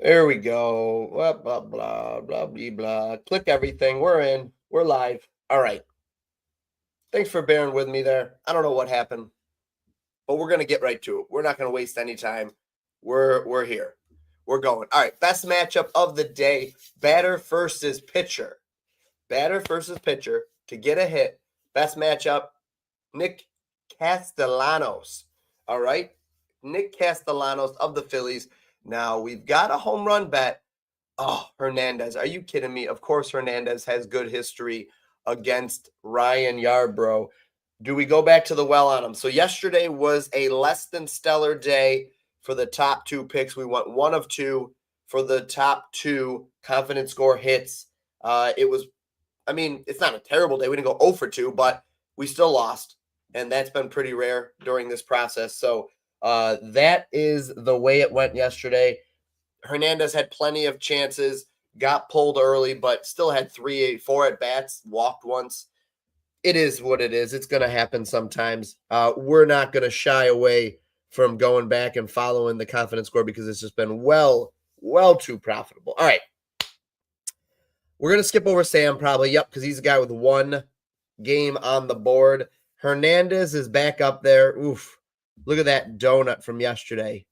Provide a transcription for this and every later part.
There we go. Blah, blah, blah, blah, blah, blah. Click everything. We're in. We're live. All right. Thanks for bearing with me there. I don't know what happened, but we're gonna get right to it. We're not gonna waste any time. We're here. We're going. All right. Best matchup of the day: batter versus pitcher. Batter versus pitcher to get a hit. Best matchup: Nick Castellanos. All right, Nick Castellanos of the Phillies. Now we've got a home run bet. Oh, Hernandez. Are you kidding me? Of course, Hernandez has good history against Ryan Yarbrough. Do we go back to the well on him? So, yesterday was a less than stellar day for the top two picks. We went one of two for the top two confidence score hits. It was, I mean, it's not a terrible day. We didn't go 0 for 2, but we still lost. And that's been pretty rare during this process. So, that is the way it went yesterday. Hernandez had plenty of chances, got pulled early, but still had 4 at bats, walked once. It is what it is. It's going to happen sometimes. We're not going to shy away from going back and following the confidence score because it's just been well too profitable. All right. We're going to skip over Sam probably. Yep, because he's a guy with one game on the board. Hernandez is back up there. Oof. Look at that donut from yesterday.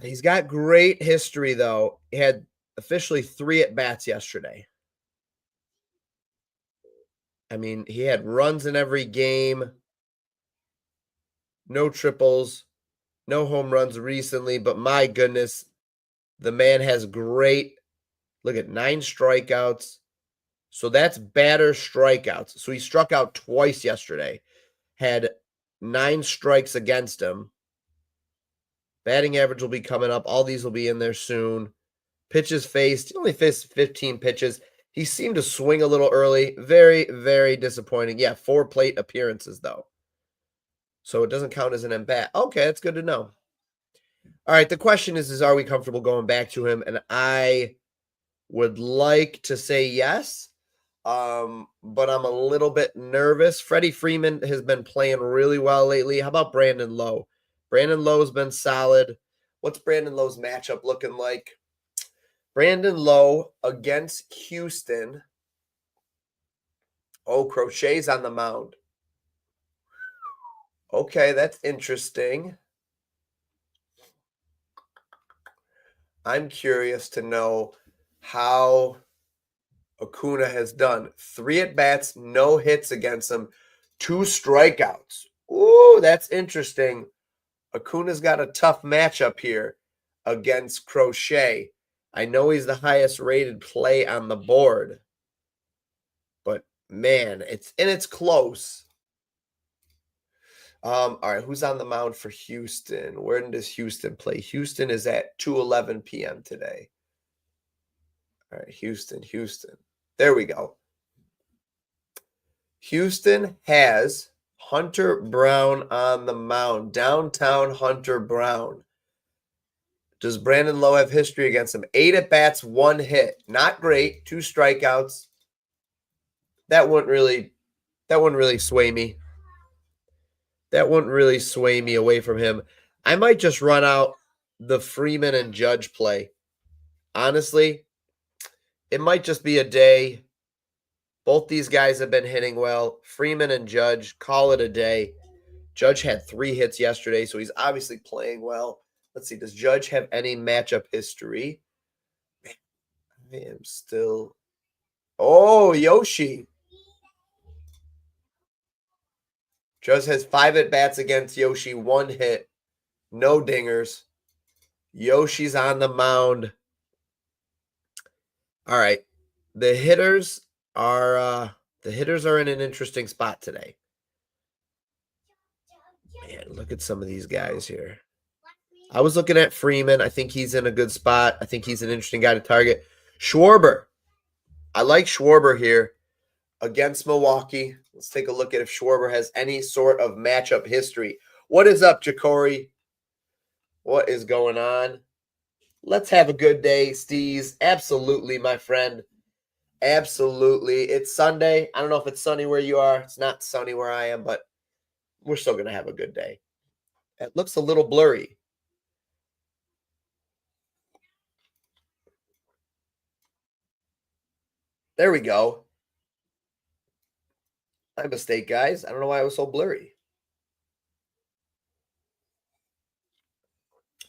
He's got great history, though. He had officially 3 at-bats yesterday. I mean, he had runs in every game, no triples, no home runs recently, but my goodness, the man has great, look at 9 strikeouts. So that's batter strikeouts. So he struck out twice yesterday, had 9 strikes against him. Batting average will be coming up. All these will be in there soon. Pitches faced. He only faced 15 pitches. He seemed to swing a little early. Very, very disappointing. Yeah, 4 plate appearances, though. So it doesn't count as an at-bat. Okay, that's good to know. All right, the question is are we comfortable going back to him? And I would like to say yes, but I'm a little bit nervous. Freddie Freeman has been playing really well lately. How about Brandon Lowe? Brandon Lowe's been solid. What's Brandon Lowe's matchup looking like? Brandon Lowe against Houston. Oh, Crochet's on the mound. Okay, that's interesting. I'm curious to know how Acuna has done. 3 at-bats, no hits against him, 2 strikeouts. Ooh, that's interesting. Acuna's got a tough matchup here against Crochet. I know he's the highest rated play on the board, but man, it's close. All right, who's on the mound for Houston? Where does Houston play? Houston is at 2:11 p.m. today. All right, Houston. There we go. Houston has Hunter Brown on the mound. Downtown Hunter Brown. Does Brandon Lowe have history against him? 8 at-bats, 1 hit. Not great. 2 strikeouts. That wouldn't really sway me. That wouldn't really sway me away from him. I might just run out the Freeman and Judge play. Honestly, it might just be a day. Both these guys have been hitting well. Freeman and Judge, call it a day. Judge had 3 hits yesterday, so he's obviously playing well. Let's see, does Judge have any matchup history? I am still... Oh, Yoshi. Judge has 5 at-bats against Yoshi, 1 hit, no dingers. Yoshi's on the mound. All right. The hitters are in an interesting spot today. Man, look at some of these guys here. I was looking at Freeman. I think he's in a good spot. I think he's an interesting guy to target. Schwarber. I like Schwarber here against Milwaukee. Let's take a look at if Schwarber has any sort of matchup history. What is up, Jacory? What is going on? Let's have a good day, Steez. Absolutely, my friend. Absolutely. It's Sunday. I don't know if it's sunny where you are. It's not sunny where I am, but we're still going to have a good day. It looks a little blurry. There we go. My mistake, guys. I don't know why it was so blurry.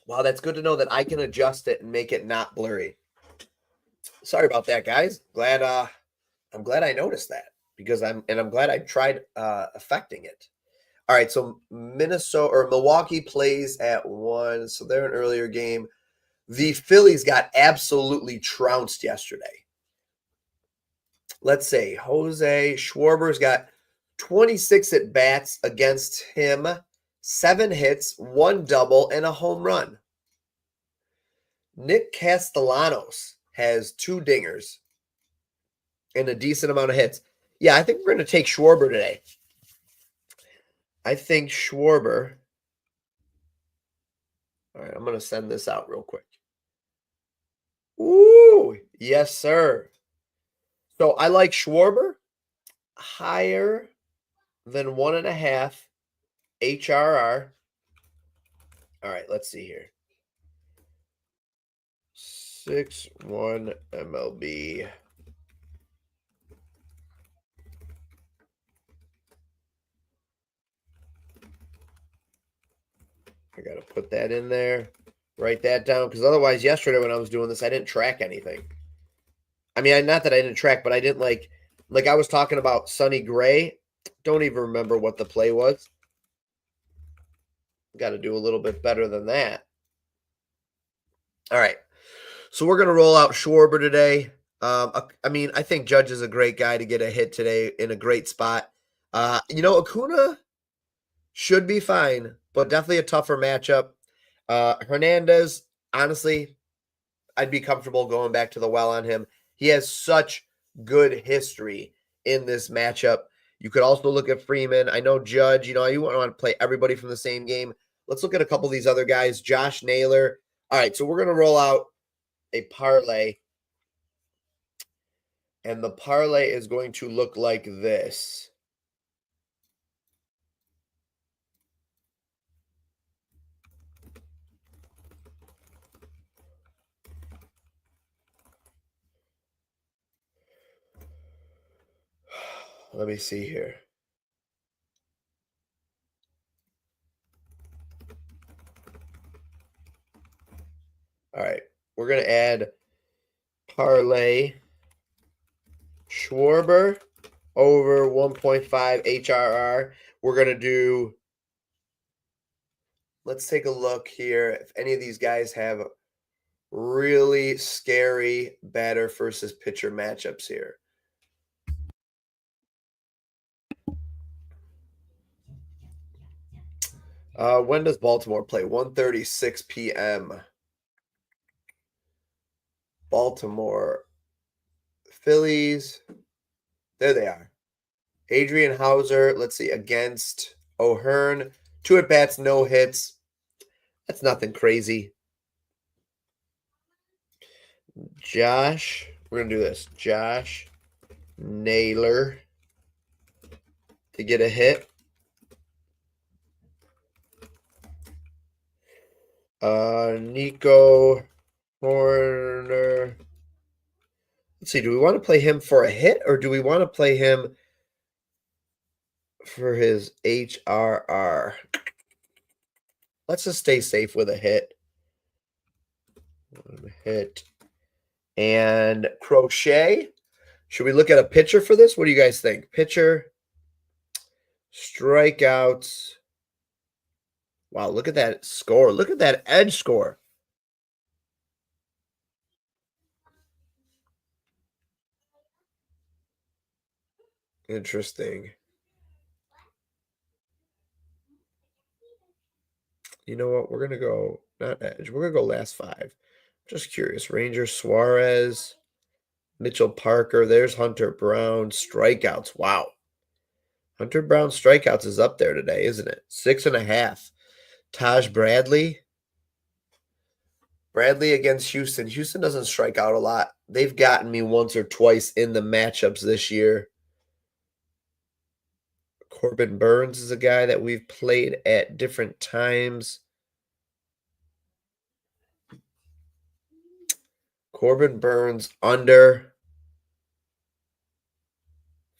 Wow, that's good to know that I can adjust it and make it not blurry. Sorry about that, guys. I'm glad I noticed that because I'm glad I tried affecting it. All right, so Minnesota or Milwaukee plays at 1, so they're an earlier game. The Phillies got absolutely trounced yesterday. Let's say Jose Schwarber's got 26 at bats against him, 7 hits, 1 double, and a home run. Nick Castellanos has 2 dingers and a decent amount of hits. Yeah, I think we're going to take Schwarber today. I think Schwarber. All right, I'm going to send this out real quick. Ooh, yes, sir. So I like Schwarber higher than 1.5 HRR. All right, let's see here. 6-1 MLB. I got to put that in there. Write that down because otherwise, yesterday when I was doing this, I didn't track anything. I mean, not that I didn't track, but I didn't like I was talking about Sonny Gray. Don't even remember what the play was. Got to do a little bit better than that. All right. So we're going to roll out Schwarber today. I mean, I think Judge is a great guy to get a hit today in a great spot. Acuna should be fine, but definitely a tougher matchup. Hernandez, honestly, I'd be comfortable going back to the well on him. He has such good history in this matchup. You could also look at Freeman. I know Judge, you want to play everybody from the same game. Let's look at a couple of these other guys. Josh Naylor. All right, so we're going to roll out a parlay. And the parlay is going to look like this. Let me see here. All right, we're going to add parlay Schwarber over 1.5 HRR. We're going to do, let's take a look here. If any of these guys have really scary batter versus pitcher matchups here. When does Baltimore play? 1:36 p.m. Baltimore Phillies. There they are. Adrian Hauser, let's see, against O'Hearn. 2 at bats, no hits. That's nothing crazy. We're going to do this. Josh Naylor to get a hit. Nico Horner. Let's see, do we want to play him for a hit or do we want to play him for his HRR? Let's just stay safe with a hit. Hit. And Crochet. Should we look at a pitcher for this? What do you guys think? Pitcher, strikeouts. Wow, look at that score. Look at that edge score. Interesting. You know what? We're going to go, not edge. We're going to go last 5. Just curious. Ranger Suarez, Mitchell Parker. There's Hunter Brown. Strikeouts. Wow. Hunter Brown strikeouts is up there today, isn't it? 6.5. Taj Bradley. Bradley against Houston. Houston doesn't strike out a lot. They've gotten me once or twice in the matchups this year. Corbin Burns is a guy that we've played at different times. Corbin Burns under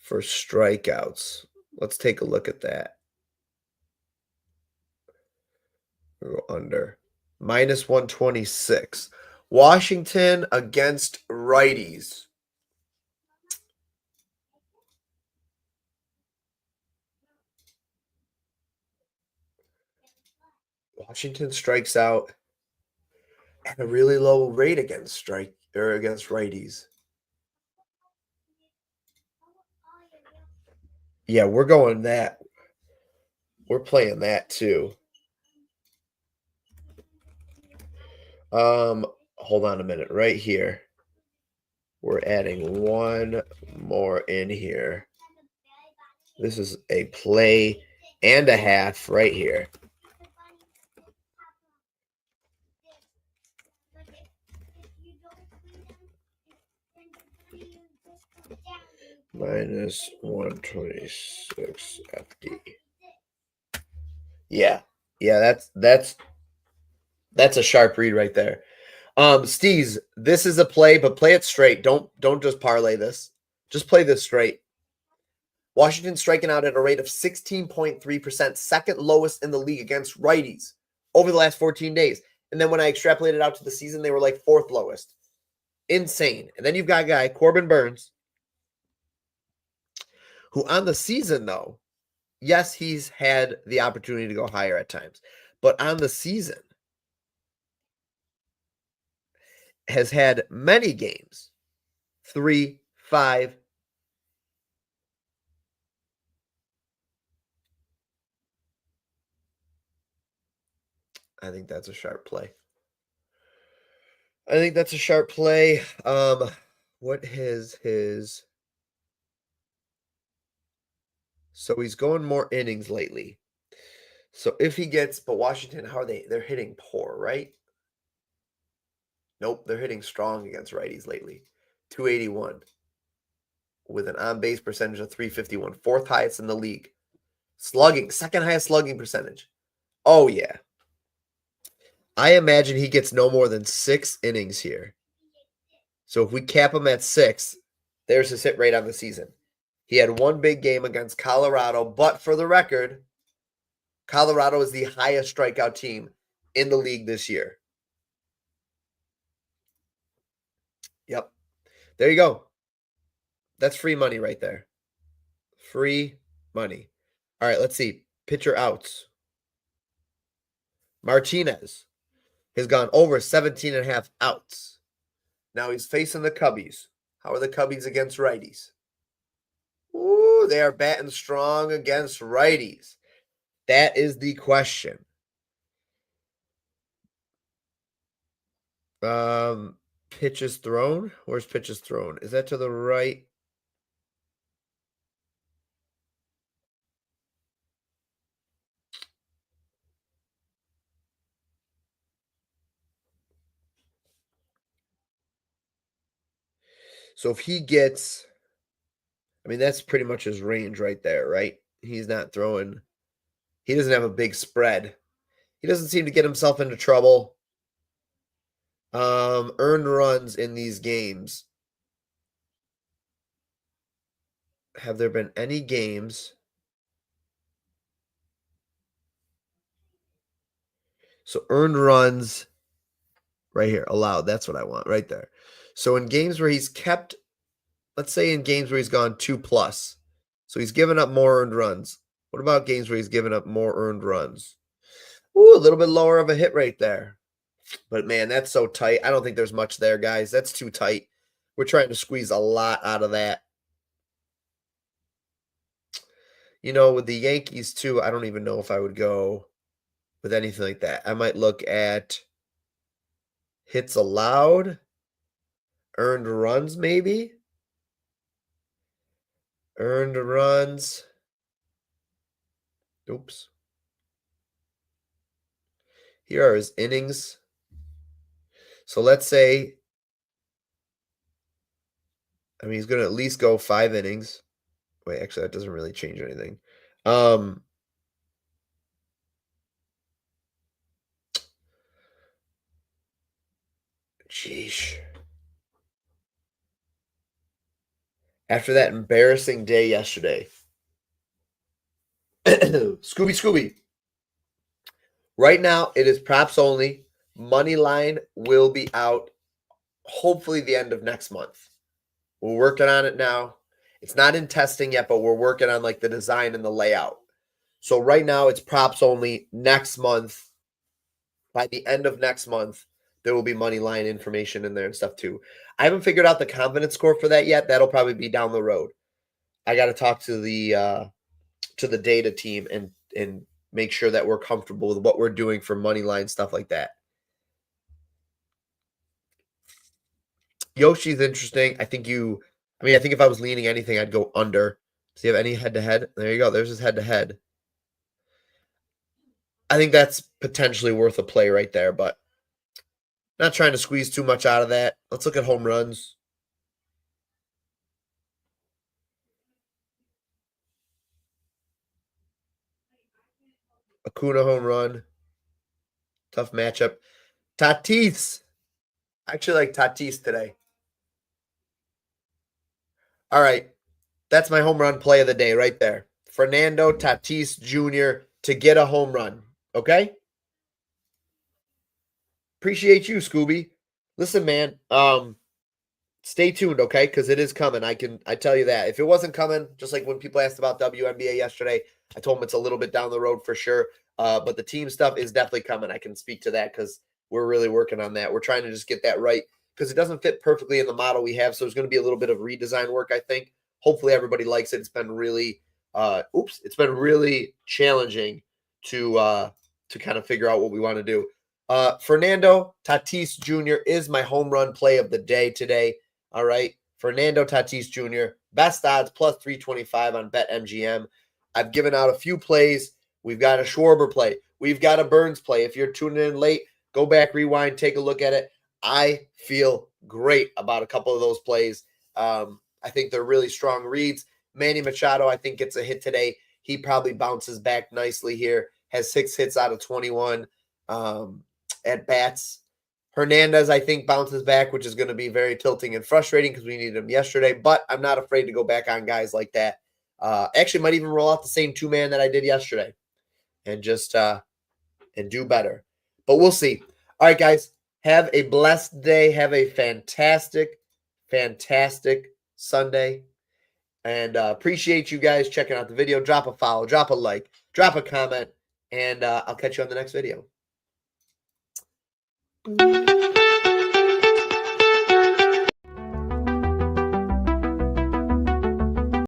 for strikeouts. Let's take a look at that. We'll go under. Minus 126. Washington against righties. Washington strikes out at a really low rate against against righties. Yeah, we're going that. We're playing that too. Hold on a minute. Right here. We're adding one more in here. This is a play and a half right here. Minus 126 FD. Yeah. Yeah, that's a sharp read right there. Steez, this is a play, but play it straight. Don't just parlay this. Just play this straight. Washington striking out at a rate of 16.3%, second lowest in the league against righties over the last 14 days. And then when I extrapolated out to the season, they were like fourth lowest. Insane. And then you've got a guy, Corbin Burns, who on the season, though, yes, he's had the opportunity to go higher at times, but on the season has had many games, 3, 5. I think that's a sharp play. What is his? So he's going more innings lately. So if he gets, but Washington, how are they? They're hitting poor, right? Nope, they're hitting strong against righties lately. 281 with an on-base percentage of 351, fourth highest in the league. Slugging, second highest slugging percentage. Oh yeah. I imagine he gets no more than 6 innings here. So if we cap him at 6, there's his hit rate on the season. He had one big game against Colorado, but for the record, Colorado is the highest strikeout team in the league this year. Yep. There you go. That's free money right there. Free money. All right, let's see. Pitcher outs. Martinez has gone over 17 and a half outs. Now he's facing the Cubbies. How are the Cubbies against righties? Ooh, they are batting strong against righties. That is the question. Pitches thrown. Where's pitches thrown? Is that to the right? So if he gets, I mean, that's pretty much his range right there, right? He's not throwing, he doesn't have a big spread. He doesn't seem to get himself into trouble. Earned runs in these games. Have there been any games? So earned runs right here, allowed. That's what I want right there. So in games where he's kept, let's say in games where he's gone 2+, so he's given up more earned runs. What about games where he's given up more earned runs? Ooh, a little bit lower of a hit rate there. But man, that's so tight. I don't think there's much there, guys. That's too tight. We're trying to squeeze a lot out of that. You know, with the Yankees too, I don't even know if I would go with anything like that. I might look at hits allowed, earned runs maybe. Earned runs. Oops. Here are his innings. So let's say, I mean, he's going to at least go 5 innings. Wait, actually, that doesn't really change anything. Sheesh. after that embarrassing day yesterday. Scooby. Right now, it is props only. Money line will be out hopefully the end of next month. We're working on it now. It's not in testing yet, but we're working on like the design and the layout. So right now it's props only. Next month, by the end of next month, there will be money line information in there and stuff too. I haven't figured out the confidence score for that yet. That'll probably be down the road. I got to talk to the data team and make sure that we're comfortable with what we're doing for money line stuff like that. Yoshi's interesting. I think if I was leaning anything, I'd go under. Does he have any head to head? There you go. There's his head to head. I think that's potentially worth a play right there, but not trying to squeeze too much out of that. Let's look at home runs. Acuna home run. Tough matchup. Tatis. I actually like Tatis today. All right. That's my home run play of the day right there. Fernando Tatis Jr. to get a home run. Okay? Appreciate you, Scooby. Listen, man. Stay tuned, okay? Because it is coming. I tell you that. If it wasn't coming, just like when people asked about WNBA yesterday, I told them it's a little bit down the road for sure. But the team stuff is definitely coming. I can speak to that because we're really working on that. We're trying to just get that right because it doesn't fit perfectly in the model we have. So there's going to be a little bit of redesign work, I think. Hopefully everybody likes it. It's been really it's been really challenging to kind of figure out what we want to do. Fernando Tatis Jr. is my home run play of the day today. All right. Fernando Tatis Jr., best odds plus 325 on BetMGM. I've given out a few plays. We've got a Schwarber play. We've got a Burns play. If you're tuning in late, go back, rewind, take a look at it. I feel great about a couple of those plays. I think they're really strong reads. Manny Machado, I think, gets a hit today. He probably bounces back nicely here. Has 6 hits out of 21 at bats. Hernandez, I think, bounces back, which is going to be very tilting and frustrating because we needed him yesterday. But I'm not afraid to go back on guys like that. Actually, might even roll out the same 2-man that I did yesterday and just and do better. But we'll see. All right, guys, have a blessed day. Have a fantastic Sunday. And appreciate you guys checking out the video. Drop a follow, drop a like, drop a comment, and I'll catch you on the next video.